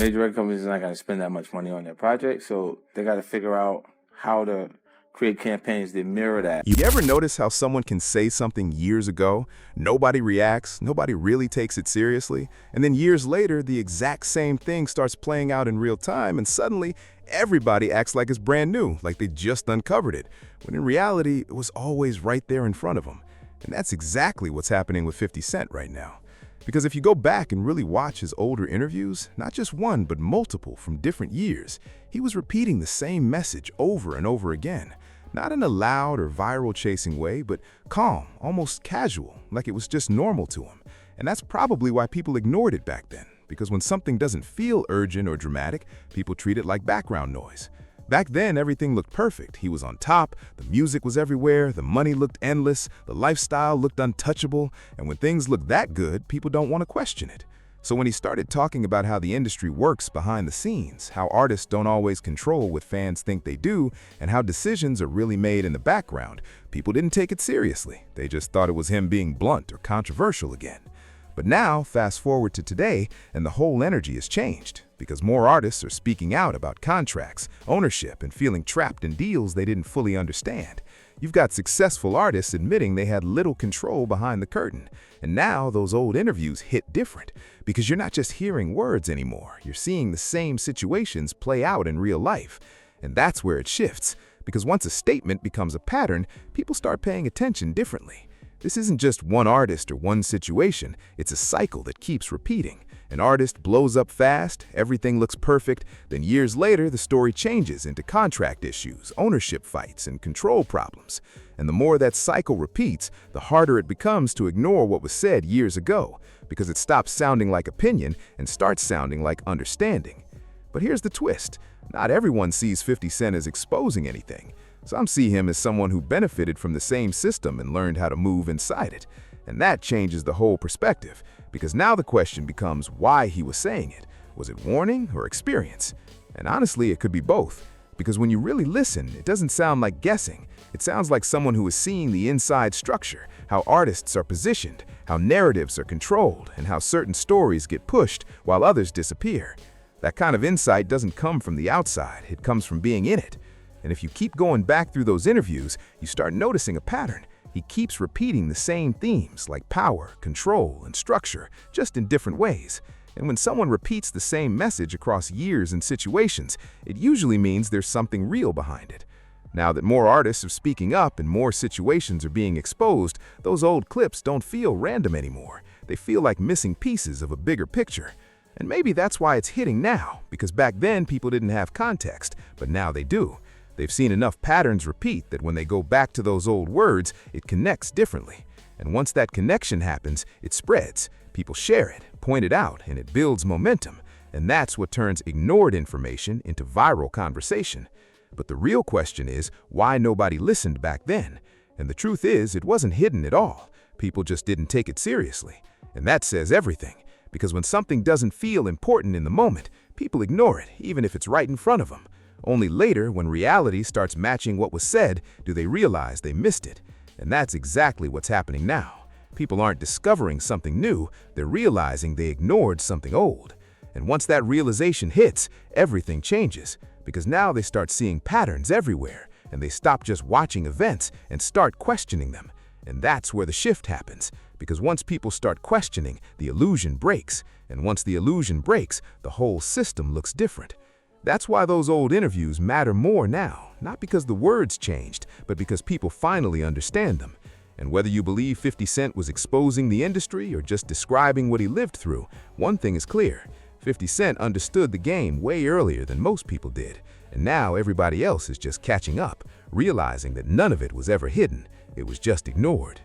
major record companies are not going to spend that much money on their project, so they got to figure out how to create campaigns that mirror that. You ever notice how someone can say something years ago, nobody reacts, nobody really takes it seriously, and then years later, the exact same thing starts playing out in real time, and suddenly, everybody acts like it's brand new, like they just uncovered it, when in reality, it was always right there in front of them. And that's exactly what's happening with 50 Cent right now. Because if you go back and really watch his older interviews, not just one, but multiple from different years, he was repeating the same message over and over again. Not in a loud or viral-chasing way, but calm, almost casual, like it was just normal to him. And that's probably why people ignored it back then, because when something doesn't feel urgent or dramatic, people treat it like background noise. Back then, everything looked perfect. He was on top, the music was everywhere, the money looked endless, the lifestyle looked untouchable, and when things look that good, people don't want to question it. So when he started talking about how the industry works behind the scenes, how artists don't always control what fans think they do, and how decisions are really made in the background, people didn't take it seriously. They just thought it was him being blunt or controversial again. But now, fast forward to today, and the whole energy has changed, because more artists are speaking out about contracts, ownership, and feeling trapped in deals they didn't fully understand. You've got successful artists admitting they had little control behind the curtain. And now those old interviews hit different, because you're not just hearing words anymore, you're seeing the same situations play out in real life. And that's where it shifts, because once a statement becomes a pattern, people start paying attention differently. This isn't just one artist or one situation, it's a cycle that keeps repeating. An artist blows up fast, everything looks perfect, then years later the story changes into contract issues, ownership fights, and control problems. And the more that cycle repeats, the harder it becomes to ignore what was said years ago, because it stops sounding like opinion and starts sounding like understanding. But here's the twist. Not everyone sees 50 Cent as exposing anything. Some see him as someone who benefited from the same system and learned how to move inside it. And that changes the whole perspective, because now the question becomes why he was saying it. Was it warning or experience? And honestly, it could be both, because when you really listen, it doesn't sound like guessing. It sounds like someone who is seeing the inside structure, how artists are positioned, how narratives are controlled, and how certain stories get pushed while others disappear. That kind of insight doesn't come from the outside, it comes from being in it. And if you keep going back through those interviews, you start noticing a pattern. He keeps repeating the same themes like power, control, and structure, just in different ways. And when someone repeats the same message across years and situations, it usually means there's something real behind it. Now that more artists are speaking up and more situations are being exposed, those old clips don't feel random anymore. They feel like missing pieces of a bigger picture. And maybe that's why it's hitting now, because back then people didn't have context, but now they do. They've seen enough patterns repeat that when they go back to those old words, it connects differently. And once that connection happens, it spreads. People share it, point it out, and it builds momentum. And that's what turns ignored information into viral conversation. But the real question is why nobody listened back then. And the truth is, it wasn't hidden at all. People just didn't take it seriously. And that says everything. Because when something doesn't feel important in the moment, people ignore it, even if it's right in front of them. Only later, when reality starts matching what was said, do they realize they missed it. And that's exactly what's happening now. People aren't discovering something new, they're realizing they ignored something old. And once that realization hits, everything changes, because now they start seeing patterns everywhere, and they stop just watching events and start questioning them. And that's where the shift happens, because once people start questioning, the illusion breaks. And once the illusion breaks, the whole system looks different. That's why those old interviews matter more now, not because the words changed, but because people finally understand them. And whether you believe 50 Cent was exposing the industry or just describing what he lived through, one thing is clear. 50 Cent understood the game way earlier than most people did, and now everybody else is just catching up, realizing that none of it was ever hidden, it was just ignored.